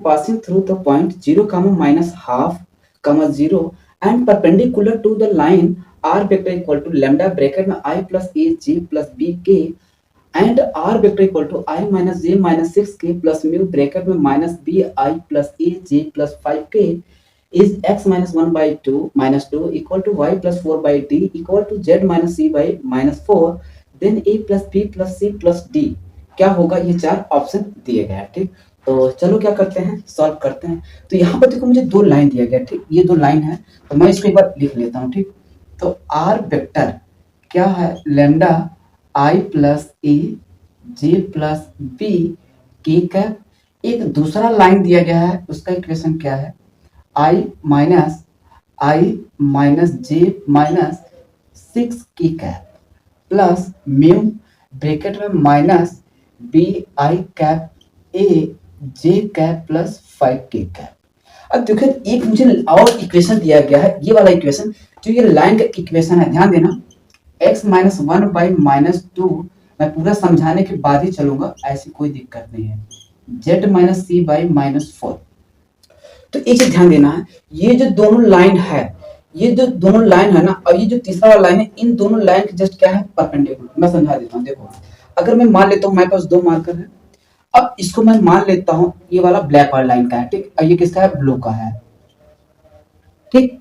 passing through the point 0 comma minus half comma 0 and perpendicular to the line r vector equal to lambda bracket में I plus a j plus b k and r vector equal to I minus j minus 6k plus mu bracket में minus b I plus a j plus 5k is x minus 1 by 2 minus 2 equal to y plus 4 by d equal to z minus c by minus 4 then a plus b plus c plus d क्या होगा। ये चार option दिए गए हैं। ठीक, तो चलो क्या करते हैं, सॉल्व करते हैं। तो यहाँ पर देखो मुझे दो लाइन दिया गया। ठीक, ये दो लाइन है तो मैं इसको एक बार लिख लेता हूँ। ठीक, तो आर वेक्टर क्या है, lambda I plus A J plus B K cap. एक दूसरा लाइन दिया गया है, उसका इक्वेशन क्या है, आई माइनस जे minus 6 K cap plus mu bracket में minus B I cap A J cap plus 5 K cap. अब देखिए एक मुझे और इक्वेशन दिया गया है, ये वाला इक्वेशन जो ये लाइन का इक्वेशन है, ध्यान देना, x माइनस 1 बाई माइनस 2, मैं पूरा समझाने के बाद ही चलूंगा, ऐसी कोई दिक्कत नहीं है, z minus C by minus 4। तो एक चीज ध्यान देना है, ये जो दोनों लाइन है, ये जो दोनों लाइन है ना, और ये जो तीसरा वाला लाइन है, इन दोनों लाइन के जस्ट क्या है, परपेंडिकुलर। मैं समझा देता हूँ। देखो अगर मैं मान लेता हूँ हमारे पास दो मार्कर है, अब इसको मैं मान लेता हूँ ये वाला ब्लैक वाला लाइन का है। ठीक, और ये किसका है, ब्लू का है। ठीक,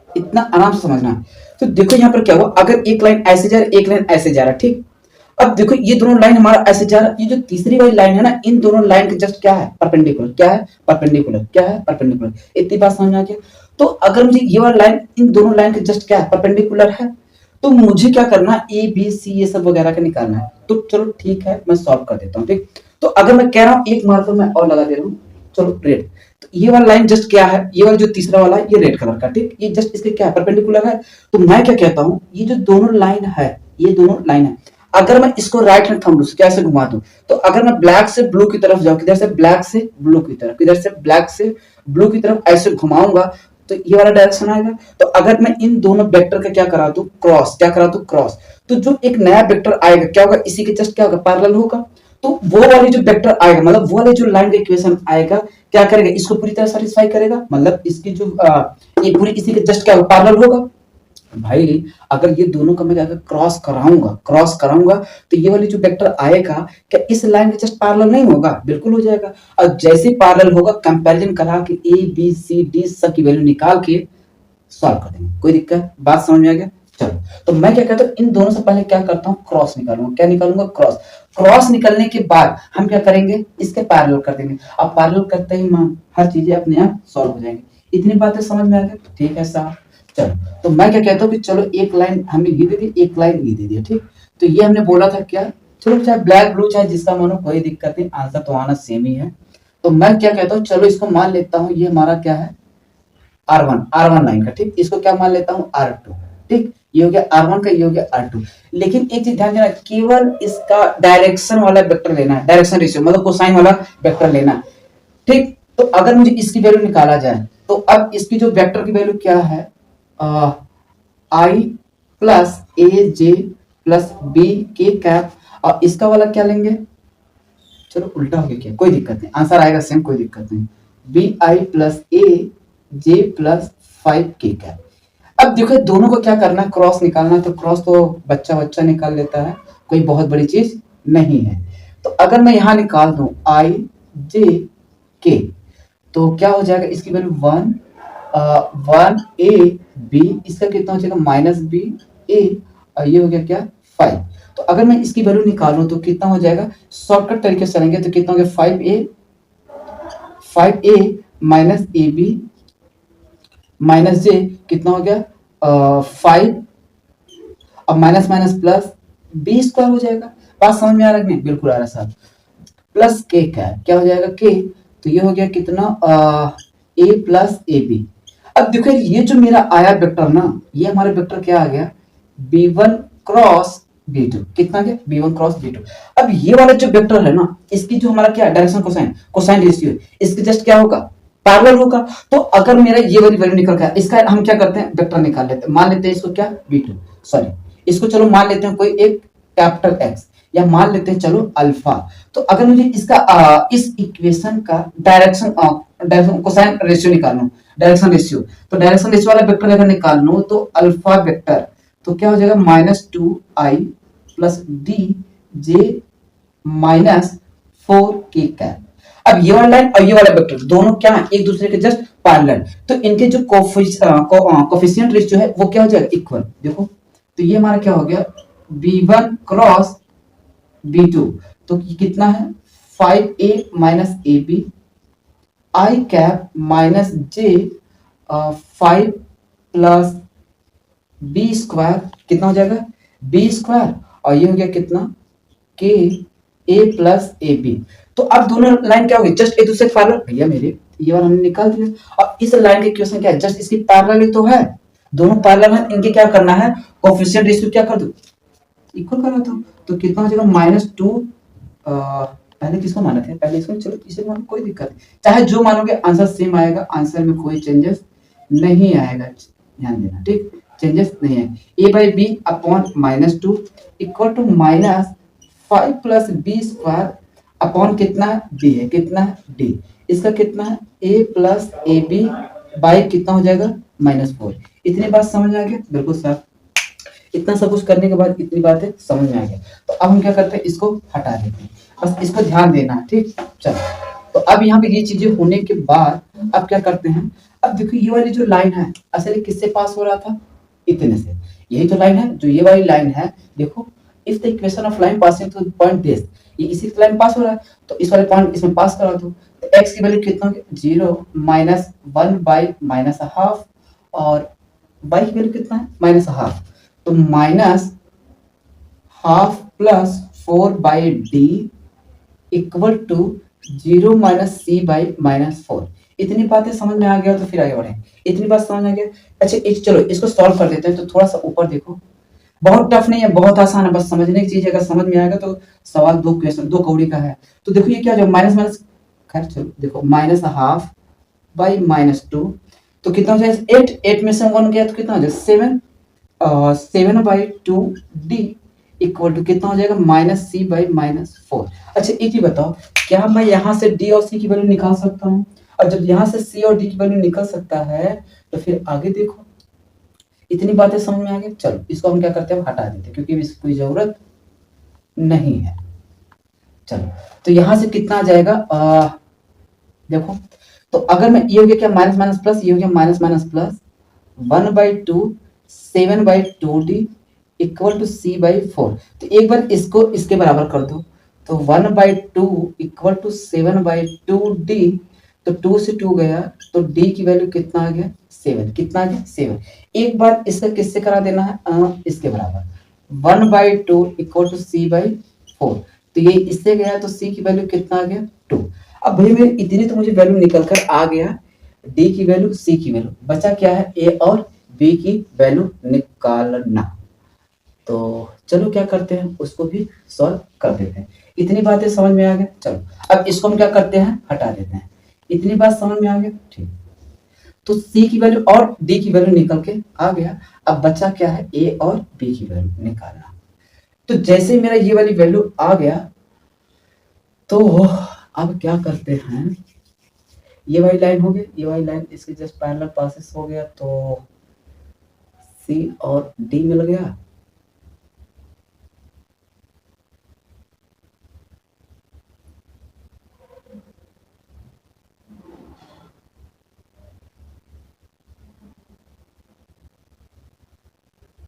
इतना आराम से समझना है। तो देखो यहाँ पर क्या हुआ, अगर एक लाइन ऐसे जा रहा है, एक लाइन ऐसे जा रहा है। ठीक, अब देखो ये दोनों लाइन हमारा ऐसे जा रहा है, ये जो तीसरी वाली लाइन है ना, इन दोनों लाइन के जस्ट क्या है, परपेंडिकुलर। क्या है, परपेंडिकुलर। क्या है, परपेंडिकुलर। इतनी बात समझ में आ गया। तो अगर मुझे ये वाला लाइन इन दोनों लाइन के जस्ट क्या है, परपेंडिकुलर है, तो मुझे क्या करना, ए बी सी ये सब वगैरह का निकालना है। तो चलो ठीक है, मैं सॉल्व कर देता हूँ। ठीक, तो अगर मैं कह रहा हूँ एक मार्कर मैं और लगा दे रहा हूँ, चलो रेड। तो ये वाला लाइन जस्ट क्या है, ये वाला जो तीसरा वाला है, ये रेड कलर का। ठीक, ये जस्ट इसके क्या है, परपेंडिकुलर है। तो मैं क्या कहता हूँ, ये जो दोनों लाइन है, ये दोनों लाइन है, अगर मैं इसको राइट हैंड थंब कैसे घुमा दूं, तो अगर मैं ब्लैक से ब्लू की तरफ जाऊं, किधर से, ब्लैक से ब्लू की तरफ, किधर से, ब्लैक से ब्लू की तरफ ऐसे घुमाऊंगा, तो ये वाला डायरेक्शन आएगा। तो अगर मैं इन दोनों वेक्टर का क्या करा दूं, क्रॉस, क्या करा दूं, क्रॉस, तो जो एक नया वेक्टर आएगा क्या होगा, इसी के जस्ट क्या होगा, पैरेलल होगा। तो वो वाली जो वेक्टर आएगा, मतलब वो वाले जो लाइन का इक्वेशन आएगा, क्या करेगा, इसको पूरी तरह सेटिस्फाई करेगा, मतलब इसकी जो ये पूरी इसी के जस्ट क्या होगा, पैरेलल होगा। भाई अगर ये दोनों का मैं अगर क्रॉस कराऊंगा तो ये वाली जो वेक्टर आएगा क्या इस लाइन के जस्ट पैरेलल नहीं होगा, बिल्कुल हो जाएगा। और जैसे पैरेलल होगा, कंपैरिजन करा के ए बी सी डी सब की वैल्यू निकाल के सॉल्व कर देंगे, कोई दिक्कत, बात समझ में आ गया। चलो तो मैं क्या कहता हूँ, इन दोनों से पहले क्या करता हूँ, क्रॉस निकालूंगा। क्या निकालूंगा, क्रॉस। क्रॉस निकलने के बाद हम क्या करेंगे, इसके पैरेलल कर देंगे। अब पैरेलल करते ही मान हर चीजें अपने आप सॉल्व हो जाएंगी। इतनी बातें समझ में आ गई, ठीक है साहब। चलो तो मैं क्या कहता हूँ कि चलो एक लाइन हमें ये दे दी, एक लाइन ये दे दिया। ठीक, तो ये हमने बोला था क्या, चलो चाहे ब्लैक ब्लू चाहे जिसका मानो कोई दिक्कत नहीं, आंसर तो आना सेम ही है। तो मैं क्या कहता हूँ, चलो इसको मान लेता हूँ, ये हमारा क्या है, R1 लाइन का। ठीक, इसको क्या मान लेता हूँ, R2। ठीक, ये हो गया R1 का, ये हो गया R2। लेकिन एक चीज ध्यान देना, केवल इसका डायरेक्शन वाला वेक्टर लेना है, डायरेक्शन रेशियो मतलब कोसाइन वाला वेक्टर लेना है। ठीक, तो अगर मुझे इसकी वैल्यू निकाला जाए, तो अब इसकी जो वेक्टर की वैल्यू क्या है, आई plus A J plus B K cap, और इसका वाला क्या लेंगे, चलो उल्टा हो गया, क्या कोई दिक्कत नहीं, आंसर आएगा सेम, कोई दिक्कत नहीं, B I plus A J plus 5 K cap. अब देखो दोनों को क्या करना है, क्रॉस निकालना, तो क्रॉस तो बच्चा बच्चा निकाल लेता है, कोई बहुत बड़ी चीज नहीं है। तो अगर मैं यहां निकाल दूं आई जे के, तो क्या हो जाएगा, इसकी वैल्यू 1 ए बी, इसका कितना हो जाएगा, माइनस बी ए, और ये हो गया क्या, 5। तो अगर मैं इसकी वैल्यू निकालूं तो कितना हो जाएगा, शॉर्टकट तरीके से चलेंगे तो कितना हो गया, 5a minus A B minus J, कितना हो गया 5, अब minus minus plus B square हो जाएगा। बात समझ में आ रहा है, बिल्कुल आ रहा है साहब। प्लस के क्या हो जाएगा, के, तो ये हो गया कितना, ए प्लस ए बी। अब देखो ये जो मेरा आया वेक्टर ना, ये हमारा वेक्टर क्या आ गया, b1 क्रॉस b2, कितना गया, b1 क्रॉस b2। अब ये वाला जो वेक्टर है ना, इसकी जो हमारा क्या डायरेक्शन कोसाइन रेशियो, इसके जस्ट क्या होगा, पैरेलल होगा। तो अगर मेरा ये वाली वैल्यू निकल गया, इसका हम क्या करते हैं, वेक्टर निकाल लेते हैं, मान लेते हैं इसको क्या, b2, सॉरी इसको चलो मान लेते हैं कोई एक कैपिटल X, या मान लेते हैं चलो अल्फा। तो अगर मुझे इसका इस इक्वेशन का डायरेक्शन कोसाइन रेशियो निकालना, डायरेक्शन रेशियो, तो डायरेक्शन रेशियो वाला वेक्टर अगर निकालना तो अल्फा वेक्टर तो क्या हो जाएगा -2i plus D J -4k cap. अब ये वाला लाइन और ये वाला वेक्टर दोनों क्या है, एक दूसरे के जस्ट पैरेलल, तो इनके जो कोफिशिएंट रेशियो है वो क्या हो जाएगा इक्वल। देखो तो ये हमारा क्या हो गया b1 क्रॉस b2, तो कितना है 5a minus A B I cap minus J 5 plus B square, कितना हो जाएगा बी स्क्वायर, और ये हो गया कितना के ए प्लस ए बी। तो अब दोनों लाइन क्या हो गई जस्ट एक दूसरे पैरेलल, भैया मेरे ये वाला हमने निकाल दिया। अब इस लाइन की इक्वेशन क्या है, जस्ट इसकी पैरेलल ही तो है, दोनों पैरेलल है, इनके क्या करना है कोएफिशिएंट रेशियो क्या कर दो इक्वल करा दो। तो कितना हो जाएगा -2, पहले किसको माना था, पहले इसको, चलो इसे मानो कोई दिक्कत नहीं, चाहे जो मानोगे आंसर सेम आएगा, आंसर में कोई चेंजेस नहीं आएगा, ध्यान देना ठीक, चेंजेस नहीं है। a by B upon -2 equal to -5 plus B square upon कितना है d है, कितना है d, इसका कितना है a plus A B by कितना हो जाएगा -4। इतनी बात समझ आ गया, बिल्कुल साफ। इतना सब कुछ करने के बाद इतनी बातें समझ में आ गया, तो अब हम क्या करते हैं इसको हटा देते हैं, बस इसको ध्यान देना है ठीक। चलो तो अब यहाँ पे ये चीजें होने के बाद अब क्या करते हैं, अब देखो ये वाली जो लाइन है असल किससे पास हो रहा था, इतने से, यही तो लाइन है जो ये वाली लाइन है। देखो if the equation of line passing through point this, ये इसी लाइन पास हो रहा है, तो इस वाले पॉइंट इसमें पास करा दो, तो x की वैल्यू कितना होगी 0 -1 बाई -12 और y की वैल्यू कितना है -12, तो -12 plus 4 by D equal to 0 minus C by -4। इतनी बातें समझ में आ गया तो फिर आगे बढ़े, इतनी बात समझ में आ गया। अच्छा चलो इसको सॉल्व कर देते हैं, तो थोड़ा सा ऊपर देखो, बहुत टफ नहीं है, बहुत आसान है, बस समझने की चीज है, अगर समझ में आएगा तो सवाल दो क्वेश्चन दो कौड़ी का है। तो देखो ये क्या जो माइनस माइनस, खैर चलो देखो -12 बाई -2, तो कितना हो जाएगा 8, 8 में से 1 गया तो कितना हो जाएगा 7, 7 बाई 2 डी इक्वल टू कितना हो जाएगा -c बाई -4। अच्छा एक ही बताओ, क्या मैं यहाँ से d और c की वैल्यू निकाल सकता हूँ, और जब यहाँ से c और d की वैल्यू निकल सकता है तो फिर आगे देखो, इतनी बातें समझ में आ गई। चलो इसको हम क्या करते हैं हटा देते हैं, क्योंकि इसकी कोई जरूरत नहीं है। चलो तो यहाँ से कितना आ जाएगा, देखो तो अगर मैं ये हो गया क्या माइनस माइनस प्लस, ये हो गया minus minus plus 1/2 7/2d equal to c/4। तो एक बार इसको इसके बराबर कर दो, तो 1/2 इक्वल टू 7/2d, तो 2 से 2 गया तो d की वैल्यू कितना आ गया 7, कितना आ गया 7। एक बार इसका किससे करा देना है, इसके बराबर 1/2 इक्वल टू c/4, तो ये इससे गया तो c की वैल्यू कितना आ गया 2। अब भाई मेरे इतनी तो मुझे वैल्यू निकल कर आ गया, d की वैल्यू c की वैल्यू, बचा क्या है a और b की वैल्यू निकालना। तो चलो क्या करते हैं उसको भी सॉल्व कर देते हैं, इतनी बातें समझ में आ गया। चलो अब इसको हम क्या करते हैं हटा देते हैं, इतनी बात समझ में आ गया ठीक। तो c की वैल्यू और d की वैल्यू निकल के आ गया, अब बचा क्या है a और b की वैल्यू निकालना। तो जैसे मेरा ये वाली वैल्यू आ गया, तो अब क्या करते हैं, ये वाली लाइन हो गई, ये वाली लाइन इसके जस्ट पैरेलल पासेस हो गया, तो c और d मिल गया।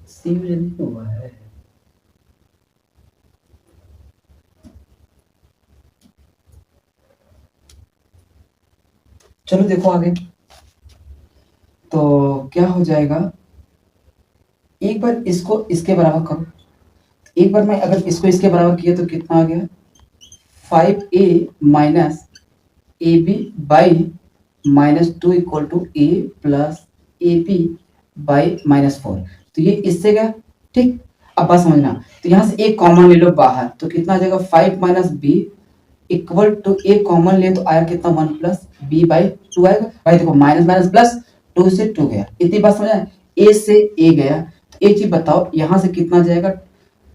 सी नहीं हुआ है, चलो देखो आगे, तो क्या हो जाएगा, एक बार इसको इसके बराबर करो, एक बार मैं अगर इसको इसके बराबर किया तो कितना आ गया 5a minus A B by -2 equal to a plus A B by -4। तो ये इससे गया ठीक। अब बात समझना, तो यहाँ से एक कॉमन ले लो बाहर, तो कितना आ जाएगा 5 minus B equal to A common ले तो आया कितना 1 प्लस बी बाई 2 आएगा। भाई देखो माइनस माइनस प्लस 2 से 2 गया, इतनी बात समझ, ए से ए गया। तो एक चीज बताओ यहाँ से कितना जाएगा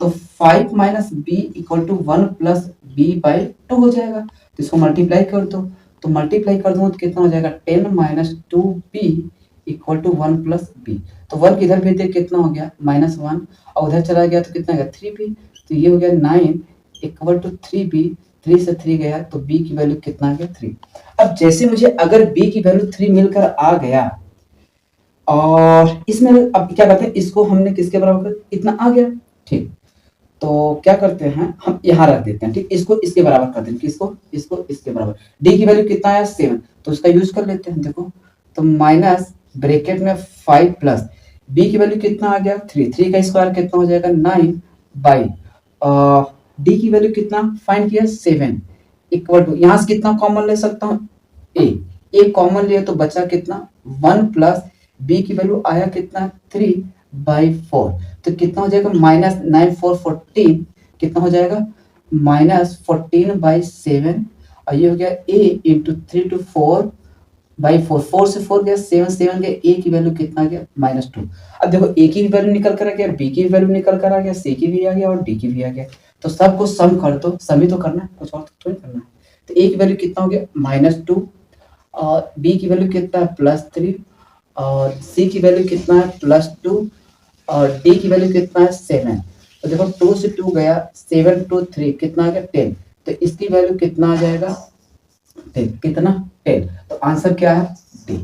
तो 5 minus B equal to 1 plus B by 2 हो जाएगा। तो इसको मल्टीप्लाई कर दो, तो मल्टीप्लाई कर दूंगा तो कितना हो जाएगा 10 minus 2b equal to 1 plus B. तो 1 किधर भेज दिया, कितना हो गया -1, और उधर चला गया तो कितना गया 3b। तो ये हो गया 9 इक्वल टू 3b, 3 से 3 गया तो b की वैल्यू कितना आ गया 3। अब जैसे मुझे अगर b की वैल्यू 3 मिलकर आ गया और इसमें अब क्या करते हैं, इसको हमने किसके बराबर कर, इतना आ गया, ठीक। तो क्या करते हैं, हम यहाँ रख देते हैं, ठीक। इसको इसके बराबर कर देंगे, किसको, इसको इसके बराबर। डी की वैल्यू कितना है 7, तो उसका यूज कर लेते हैं, देखो। तो माइनस ब्रैकेट में 5 प्लस बी की वैल्यू कितना आ गया 3, 3 का स्क्वायर कितना हो जाएगा 9 बाई डी की वैल्यू कितना फाइंड किया 7 इक्वल टू, यहाँ से कितना कॉमन ले सकता हूँ ए कॉमन लिया तो बचा कितना 1 प्लस बी की वैल्यू आया कितना 3/4, तो कितना हो जाएगा -9 4 14, कितना हो जाएगा -14/7, और ये हो गया a इंटू 3 to 4/4, 4 से 4 गया 7, 7 गया, a की वैल्यू कितना गया -2। अब देखो a की भी वैल्यू निकल कर आ गया, b की भी वैल्यू निकल कर आ गया, c की भी आ गया और d की भी आ गया। तो सबको सम कर दो, सम ही तो करना है, कुछ और तो नहीं करना है। तो a की वैल्यू कितना हो गया -2, और b की वैल्यू कितना है +3, और c की वैल्यू कितना है +2, और d की वैल्यू कितना है 7। तो देखो 2 से 2 गया, 7 to 3 कितना आ गया 10, तो इसकी वैल्यू कितना आ जाएगा 10, कितना 10। तो आंसर क्या है डी,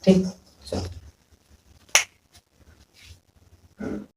ठीक। चलो।